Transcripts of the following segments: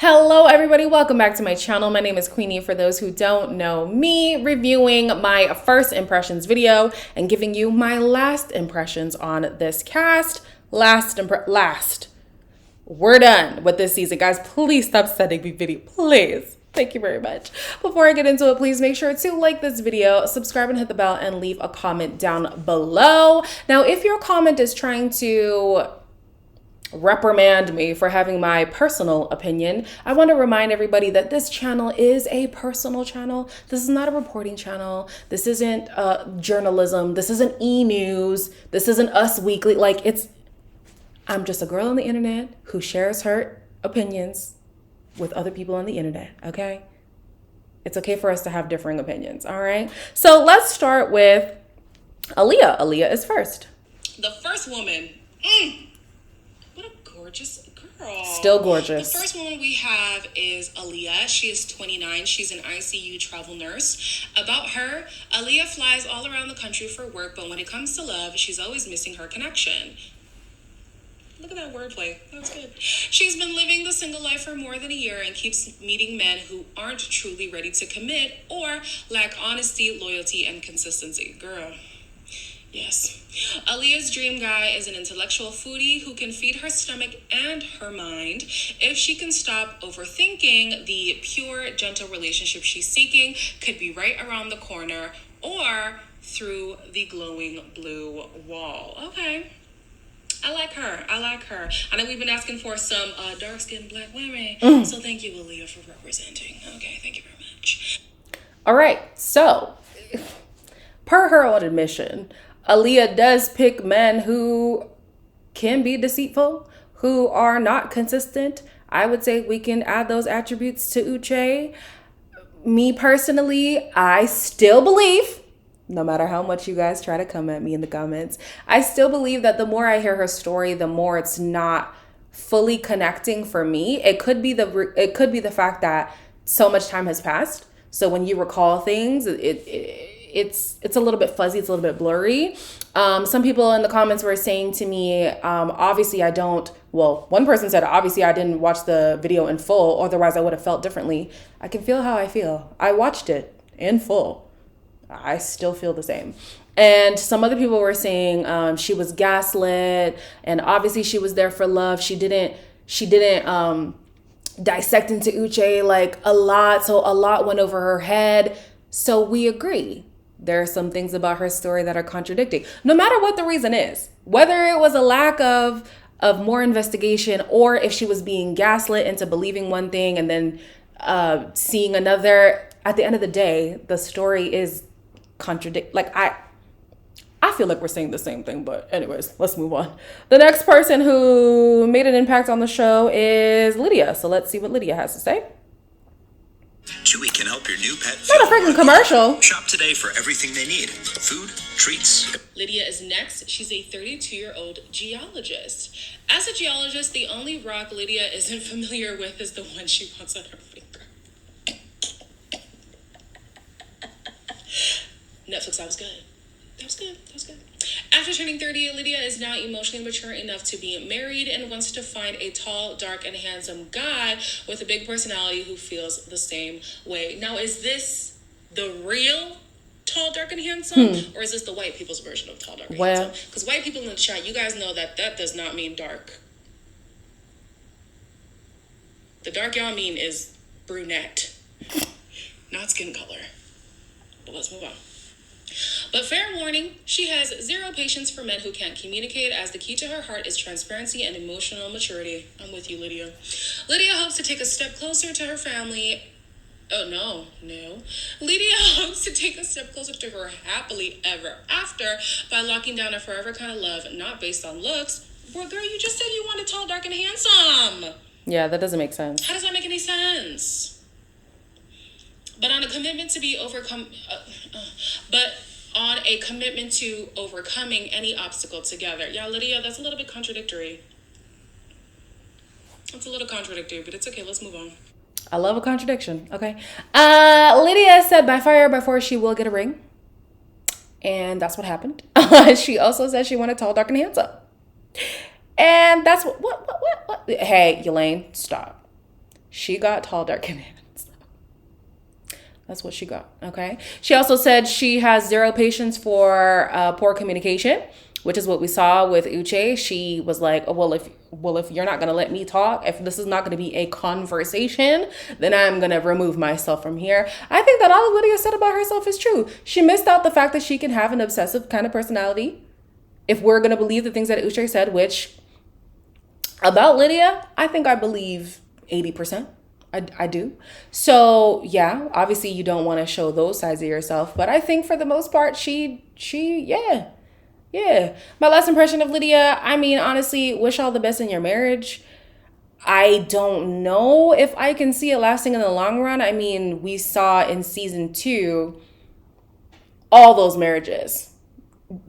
Hello everybody, welcome back to my channel. My name is Queenie. For those who don't know me, reviewing my first impressions video and giving you my last impressions on this cast. Last. We're done with this season. Guys, please stop sending me video, please. Thank you very much. Before I get into it, please make sure to like this video, subscribe and hit the bell, and leave a comment down below. Now, if your comment is trying to reprimand me for having my personal opinion, I want to remind everybody that this channel is a personal channel. This is not a reporting channel. This isn't journalism. This isn't e-news. This isn't Us Weekly. I'm just a girl on the internet who shares her opinions with other people on the internet, okay? It's okay for us to have differing opinions, all right? So let's start with Aaliyah. Aaliyah is first. The first woman. What a gorgeous girl. Still gorgeous. The first woman we have is Aaliyah. She is 29. She's an ICU travel nurse. About her, Aaliyah flies all around the country for work, but when it comes to love, she's always missing her connection. Look at that wordplay. That's good. She's been living the single life for more than a year and keeps meeting men who aren't truly ready to commit or lack honesty, loyalty, and consistency. Girl. Yes. Aaliyah's dream guy is an intellectual foodie who can feed her stomach and her mind. If she can stop overthinking, the pure, gentle relationship she's seeking could be right around the corner or through the glowing blue wall. Okay. I like her. I know we've been asking for some dark-skinned black women. So thank you, Aaliyah, for representing. Okay, thank you very much. All right. So, per her own admission, Aaliyah does pick men who can be deceitful, who are not consistent. I would say we can add those attributes to Uche. Me personally, I still believe, no matter how much you guys try to come at me in the comments, I still believe that the more I hear her story, the more it's not fully connecting for me. It could be the fact that so much time has passed. So when you recall things, it's a little bit fuzzy, it's a little bit blurry. Some people in the comments were saying to me, one person said, obviously I didn't watch the video in full, otherwise I would have felt differently. I can feel how I feel. I watched it in full. I still feel the same. And some other people were saying she was gaslit, and obviously she was there for love. She didn't dissect into Uche like a lot, so a lot went over her head. So we agree. There are some things about her story that are contradicting, no matter what the reason is, whether it was a lack of more investigation or if she was being gaslit into believing one thing and then seeing another. At the end of the day, the story is I feel like we're saying the same thing, but anyways, let's move on. The next person who made an impact on the show is Lydia. So let's see what Lydia has to say. Chewy can help your new pet Not a freaking commercial. Shop today for everything they need. Food, treats. Lydia is next. She's a 32-year-old geologist. As a geologist, the only rock Lydia isn't familiar with is the one she wants on her finger. Netflix, that was good. After turning 30, Lydia is now emotionally mature enough to be married and wants to find a tall, dark, and handsome guy with a big personality who feels the same way. Now, is this the real tall, dark, and handsome? Or is this the white people's version of tall, dark, and handsome? Because white people in the chat, you guys know that does not mean dark. The dark y'all mean is brunette, not skin color. But let's move on. But fair warning, she has zero patience for men who can't communicate, as the key to her heart is transparency and emotional maturity. I'm with you, Lydia. Lydia hopes to take a step closer to her family. Oh, no. Lydia hopes to take a step closer to her happily ever after by locking down a forever kind of love, not based on looks. Well, girl, you just said you wanted tall, dark, and handsome. Yeah, that doesn't make sense. How does that make any sense? But on a commitment to overcoming any obstacle together. Yeah, Lydia, that's a little bit contradictory. It's a little contradictory, but it's okay. Let's move on. I love a contradiction. Okay. Lydia said by fire by force she will get a ring. And that's what happened. She also said she wanted tall, dark, and handsome. And that's what? Hey, Elaine, stop. She got tall, dark, and handsome. That's what she got, okay? She also said she has zero patience for poor communication, which is what we saw with Uche. She was like, oh, well, if you're not going to let me talk, if this is not going to be a conversation, then I'm going to remove myself from here. I think that all of Lydia said about herself is true. She missed out the fact that she can have an obsessive kind of personality. If we're going to believe the things that Uche said, which about Lydia, I think I believe 80%. I do. So yeah, obviously you don't want to show those sides of yourself, but I think for the most part, yeah. My last impression of Lydia, I mean, honestly, wish all the best in your marriage. I don't know if I can see it lasting in the long run. I mean, we saw in season 2, all those marriages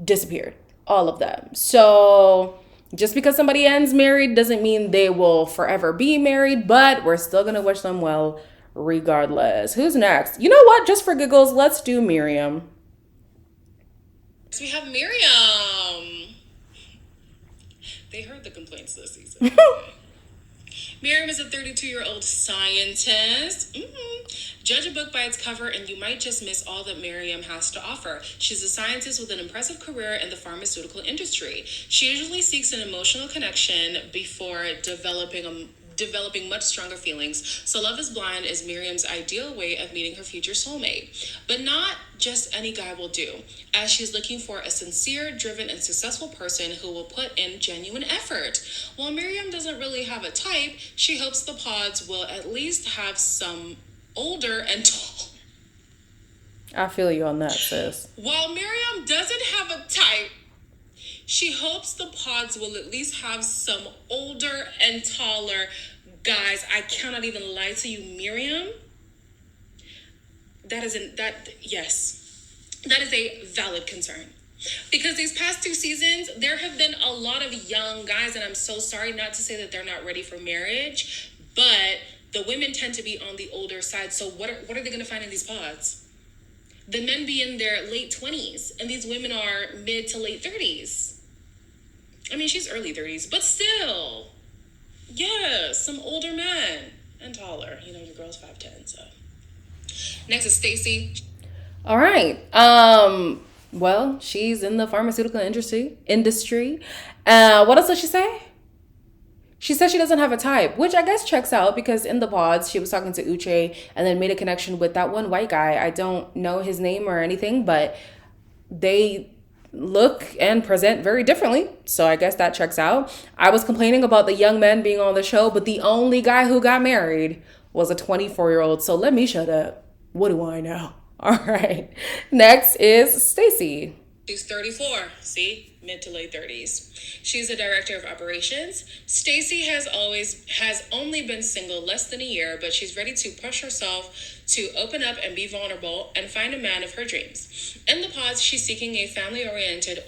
disappeared, all of them. So just because somebody ends married doesn't mean they will forever be married, but we're still going to wish them well regardless. Who's next? You know what? Just for giggles, let's do Miriam. So we have Miriam. They heard the complaints this season. Miriam is a 32-year-old scientist. Judge a book by its cover and you might just miss all that Miriam has to offer. She's a scientist with an impressive career in the pharmaceutical industry. She usually seeks an emotional connection before developing much stronger feelings. So Love is Blind is Miriam's ideal way of meeting her future soulmate. But not just any guy will do, as she's looking for a sincere, driven, and successful person who will put in genuine effort. While Miriam doesn't really have a type, she hopes the pods will at least have some older and tall. I feel you on that, sis. While Miriam doesn't have a type, she hopes the pods will at least have some older and taller guys. I cannot even lie to you, Miriam. That is a valid concern. Because these past 2 seasons, there have been a lot of young guys, and I'm so sorry, not to say that they're not ready for marriage, but the women tend to be on the older side. So what are they going to find in these pods? The men be in their late 20s, and these women are mid to late 30s. I mean, she's early 30s, but still, yeah, some older men and taller. You know, your girl's 5'10", so. Next is Stacy. All right. Well, she's in the pharmaceutical industry. What else did she say? She said she doesn't have a type, which I guess checks out because in the pods, she was talking to Uche and then made a connection with that one white guy. I don't know his name or anything, but they look and present very differently. So I guess that checks out. I was complaining about the young men being on the show, but the only guy who got married was a 24-year-old. So let me shut up. What do I know? All right. Next is Stacy. She's 34. See? Mid to late 30s. She's a director of operations. Stacy has only been single less than a year, but she's ready to push herself to open up and be vulnerable and find a man of her dreams. In the pods, she's seeking a family-oriented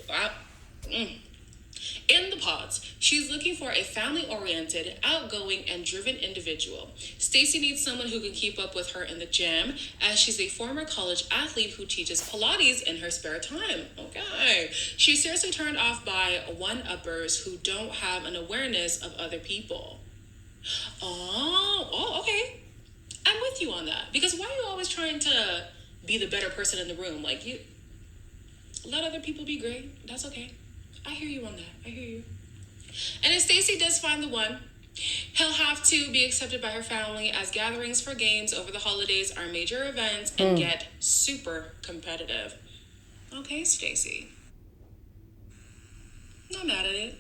she's looking for a family-oriented, outgoing, and driven individual. Stacy needs someone who can keep up with her in the gym, as she's a former college athlete who teaches Pilates in her spare time. Okay. She's seriously turned off by one-uppers who don't have an awareness of other people. Oh, okay. I'm with you on that. Because why are you always trying to be the better person in the room? Like, you let other people be great. That's okay. I hear you on that. I hear you. And if Stacy does find the one, he'll have to be accepted by her family, as gatherings for games over the holidays are major events and get super competitive. Okay, Stacy. Not mad at it.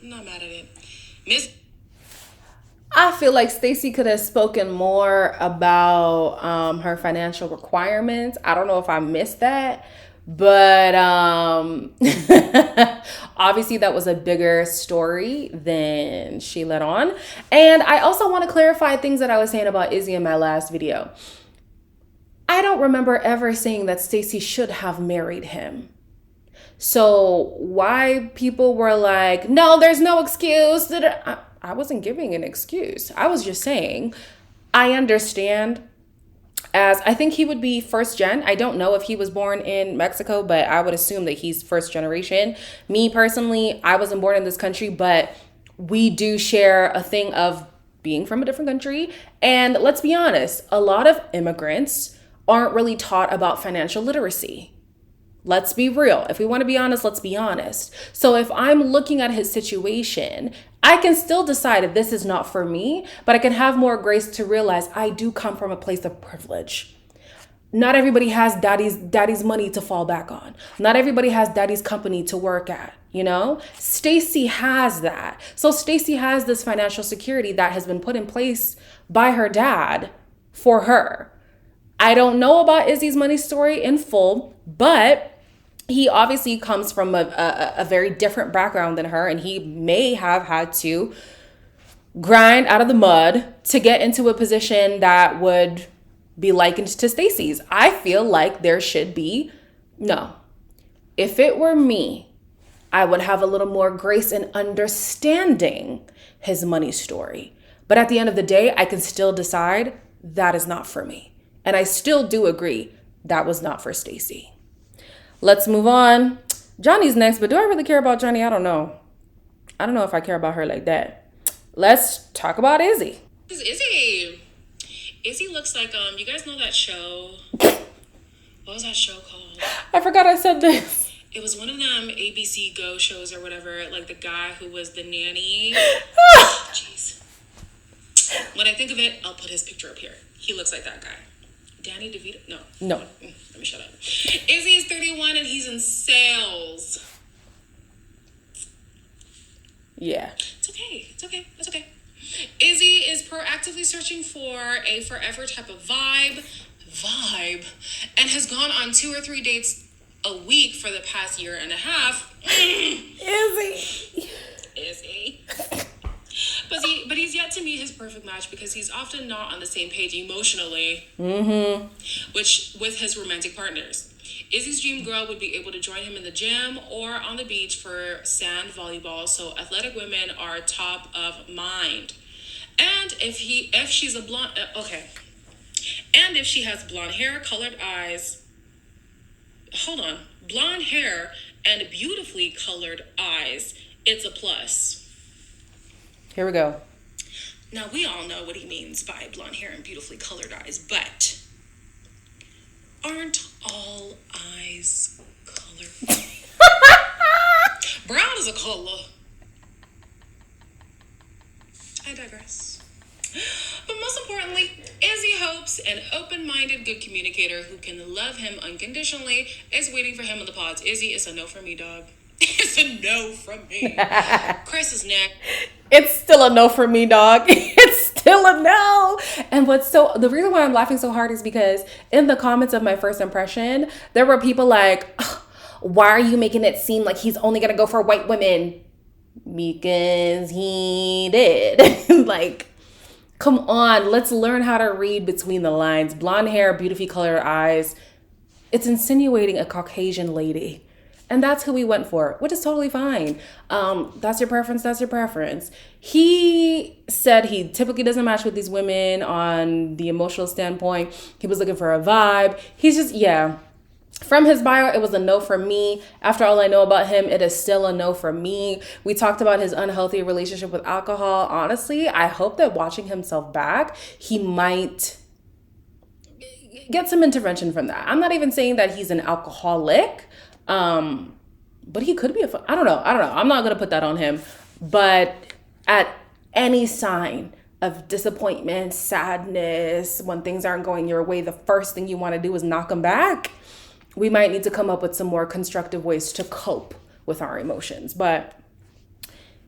I feel like Stacy could have spoken more about her financial requirements. I don't know if I missed that, but obviously that was a bigger story than she let on. And I also want to clarify things that I was saying about Izzy in my last video. I don't remember ever saying that Stacy should have married him. So why people were like, no, there's no excuse. I wasn't giving an excuse. I was just saying, I understand, as I think he would be first gen. I don't know if he was born in Mexico, but I would assume that he's first generation. Me personally, I wasn't born in this country, but we do share a thing of being from a different country. And let's be honest, a lot of immigrants aren't really taught about financial literacy. Let's be real. If we want to be honest, let's be honest. So if I'm looking at his situation, I can still decide if this is not for me, but I can have more grace to realize I do come from a place of privilege. Not everybody has daddy's money to fall back on. Not everybody has daddy's company to work at, you know? Stacey has that. So Stacey has this financial security that has been put in place by her dad for her. I don't know about Izzy's money story in full, but he obviously comes from a very different background than her, and he may have had to grind out of the mud to get into a position that would be likened to Stacey's. I feel like there should be, no. If it were me, I would have a little more grace in understanding his money story. But at the end of the day, I can still decide that is not for me. And I still do agree that was not for Stacey. Let's move on. Johnny's next, but do I really care about Johnny? I don't know. I don't know if I care about her like that. Let's talk about Izzy. This is Izzy. Izzy looks like, you guys know that show? What was that show called? I forgot I said this. It was one of them ABC Go shows or whatever, like the guy who was the nanny. Jeez. When I think of it, I'll put his picture up here. He looks like that guy. Danny DeVito? No. Let me shut up. Izzy is 31 and he's in sales. Yeah. It's okay. Izzy is proactively searching for a forever type of vibe, and has gone on 2 or 3 dates a week for the past year and a half. Izzy. But he's yet to meet his perfect match because he's often not on the same page emotionally, which with his romantic partners. Izzy's dream girl would be able to join him in the gym or on the beach for sand volleyball, so athletic women are top of mind. And if she's a blonde, and if she has blonde hair, colored eyes, blonde hair and beautifully colored eyes, it's a plus. Here we go. Now, we all know what he means by blonde hair and beautifully colored eyes, but aren't all eyes colored? Brown is a color. I digress. But most importantly, Izzy hopes an open-minded, good communicator who can love him unconditionally is waiting for him in the pods. Izzy, it's a no from me, dog. It's a no from me. Chris is next. It's still a no for me, dog. It's still a no. And the reason why I'm laughing so hard is because in the comments of my first impression, there were people like, why are you making it seem like he's only going to go for white women? Because he did. Like, come on, let's learn how to read between the lines. Blonde hair, beautifully colored eyes. It's insinuating a Caucasian lady. And that's who we went for, which is totally fine. That's your preference. He said he typically doesn't match with these women on the emotional standpoint. He was looking for a vibe. He's just, yeah. From his bio, it was a no for me. After all I know about him, it is still a no for me. We talked about his unhealthy relationship with alcohol. Honestly, I hope that watching himself back, he might get some intervention from that. I'm not even saying that he's an alcoholic. But he could be I don't know. I'm not going to put that on him. But at any sign of disappointment, sadness, when things aren't going your way, the first thing you want to do is knock them back. We might need to come up with some more constructive ways to cope with our emotions. But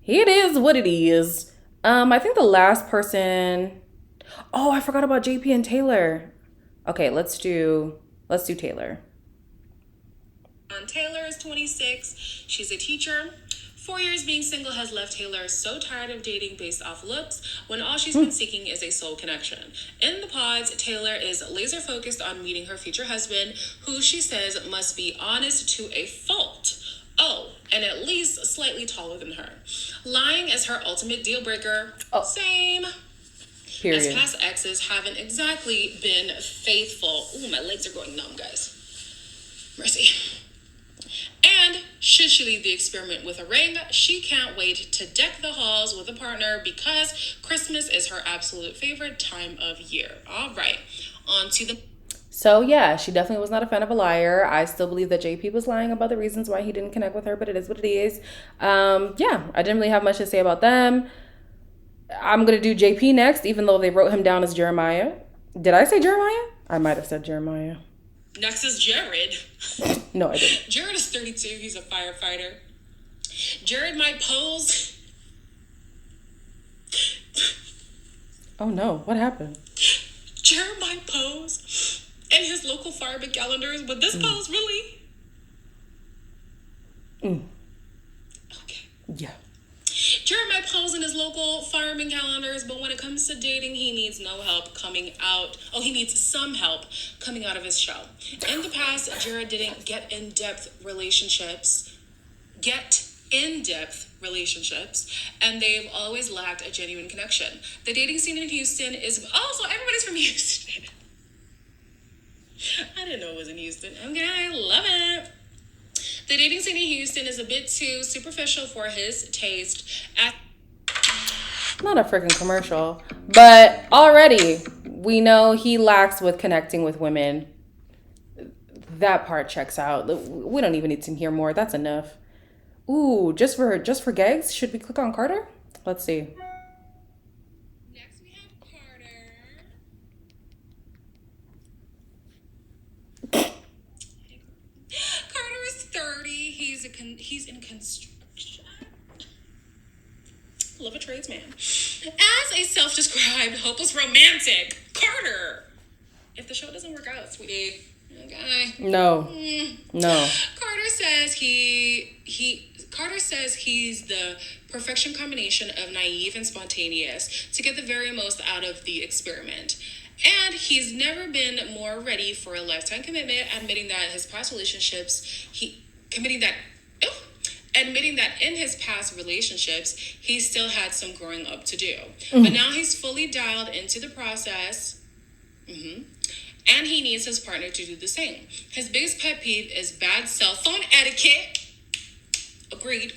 it is what it is. I think the last person, I forgot about JP and Taylor. Okay, let's do Taylor. Taylor is 26. She's a teacher. 4 years being single has left Taylor so tired of dating based off looks when all she's been seeking is a soul connection. In the pods, Taylor is laser focused on meeting her future husband, who she says must be honest to a fault. Oh, and at least slightly taller than her. Lying is her ultimate deal breaker. Same. Period. As past exes haven't exactly been faithful. Ooh, my legs are going numb, guys. Mercy. And should she leave the experiment with a ring, she can't wait to deck the halls with a partner because Christmas is her absolute favorite time of year. All right, on to the... So yeah, she definitely was not a fan of a liar. I still believe that JP was lying about the reasons why he didn't connect with her, but it is what it is. Yeah, I didn't really have much to say about them. I'm gonna do JP next, even though they wrote him down as Jeremiah. Did I say Jeremiah? I might have said Jeremiah. Next is Jared. No, I didn't. Jared is 32. He's a firefighter. Jared might pose. Oh no, what happened? Jared might pose in his local fireman calendars, but this pose really... Okay. Yeah. Jared might pose in his local fireman calendars, but when it comes to dating, he needs no help coming out. Oh, he needs some help coming out of his shell. In the past, Jared didn't get in-depth relationships, and they've always lacked a genuine connection. The dating scene in Houston is... Oh, so everybody's from Houston. I didn't know it was in Houston. Okay, I love it. The dating scene in Houston is a bit too superficial for his taste. Not a freaking commercial. But already, we know he lacks with connecting with women. That part checks out. We don't even need to hear more. That's enough. Ooh, just for gags, should we click on Carter? Let's see. Next we have Carter. Carter is 30. He's in construction. Love a tradesman. As a self-described hopeless romantic, Carter. If the show doesn't work out, sweetie. Okay. No. Carter says he's the perfection combination of naive and spontaneous to get the very most out of the experiment. And he's never been more ready for a lifetime commitment, admitting that in his past relationships, he still had some growing up to do. But now he's fully dialed into the process. And he needs his partner to do the same. His biggest pet peeve is bad cell phone etiquette. Agreed.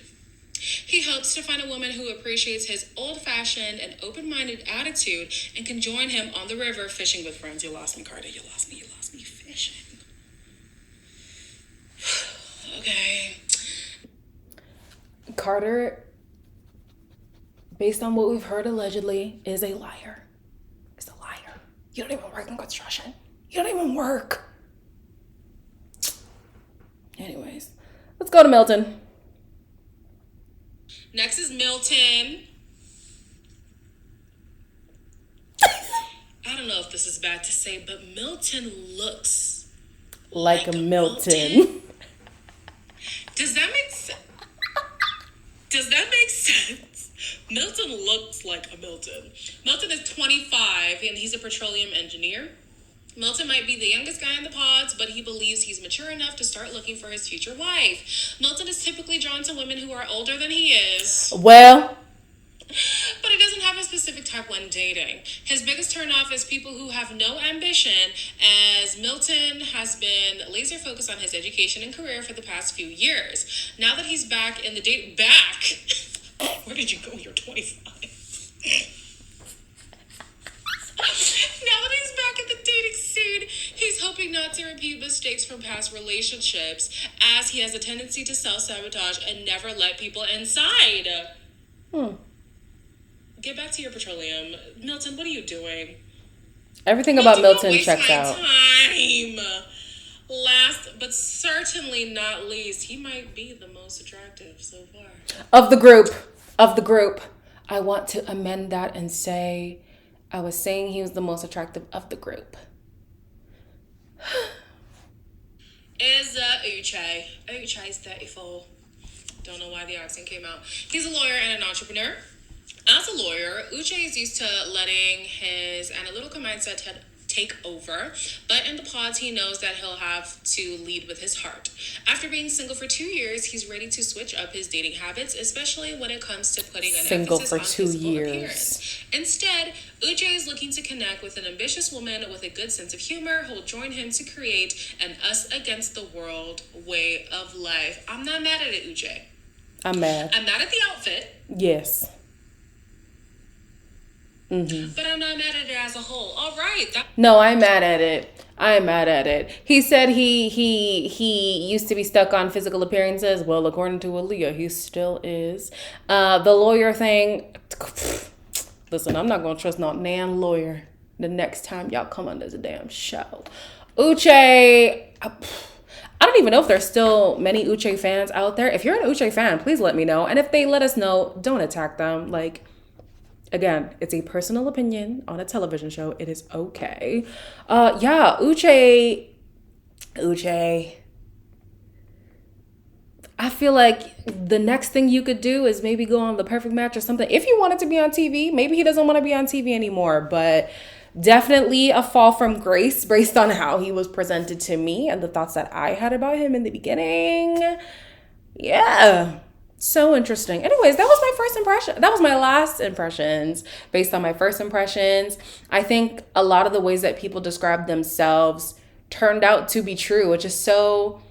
He hopes to find a woman who appreciates his old-fashioned and open-minded attitude and can join him on the river fishing with friends. You lost me, Carter. You lost me fishing. Okay. Carter, based on what we've heard allegedly, is a liar. He's a liar. You don't even work in construction. You don't even work. Anyways, let's go to Milton. Next is Milton. I don't know if this is bad to say, but Milton looks like a Milton. Does that make sense? Milton looks like a Milton. Milton is 25 and he's a petroleum engineer. Milton might be the youngest guy in the pods, but he believes he's mature enough to start looking for his future wife. Milton is typically drawn to women who are older than he is. Well, but he doesn't have a specific type when dating. His biggest turnoff is people who have no ambition, as Milton has been laser focused on his education and career for the past few years. Now that he's back in the where did you go? You're 25. Now that he's back in the dating scene, he's hoping not to repeat mistakes from past relationships, as he has a tendency to self-sabotage and never let people inside. Get back to your petroleum. Milton, what are you doing? Everything about Milton checks out. Time. Last, but certainly not least, he might be the most attractive so far. Of the group. I want to amend that and say, I was saying he was the most attractive of the group. Is Uche. Uche is 34. Don't know why the accent came out. He's a lawyer and an entrepreneur. As a lawyer, Uche is used to letting his analytical mindset take over, but in the pods, he knows that he'll have to lead with his heart. After being single for 2 years, he's ready to switch up his dating habits, especially when it comes to putting an emphasis on physical appearance. Instead, Uche is looking to connect with an ambitious woman with a good sense of humor who will join him to create an us against the world way of life. I'm not mad at it, Uche. I'm mad. I'm mad at the outfit. Yes. But I'm not mad at it as a whole. All right. No, I'm mad at it. I'm mad at it. He said he used to be stuck on physical appearances. Well, according to Aaliyah, he still is. The lawyer thing. Listen, I'm not gonna trust no nan lawyer the next time y'all come on this damn show. Uche. I don't even know if there's still many Uche fans out there. If you're an Uche fan, please let me know. And if they let us know, don't attack them. Like, again, it's a personal opinion on a television show. It is okay. Yeah, Uche. I feel like the next thing you could do is maybe go on The Perfect Match or something. If you wanted to be on TV, maybe he doesn't want to be on TV anymore, but definitely a fall from grace based on how he was presented to me and the thoughts that I had about him in the beginning. Yeah. So interesting. Anyways, that was my first impression. That was my last impressions based on my first impressions. I think a lot of the ways that people describe themselves turned out to be true, which is so...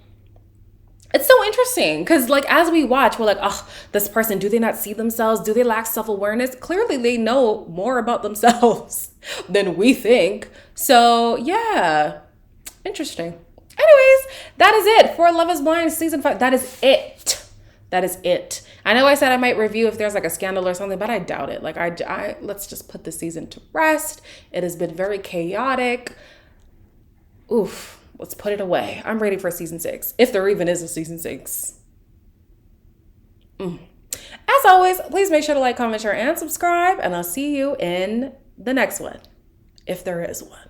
It's so interesting because, like, as we watch, we're like, oh, this person, do they not see themselves? Do they lack self-awareness? Clearly, they know more about themselves than we think. So, yeah, interesting. Anyways, that is it for Love is Blind Season 5. That is it. That is it. I know I said I might review if there's like a scandal or something, but I doubt it. Like, I let's just put this season to rest. It has been very chaotic. Oof. Let's put it away. I'm ready for season 6. If there even is a season 6. As always, please make sure to like, comment, share, and subscribe. And I'll see you in the next one. If there is one.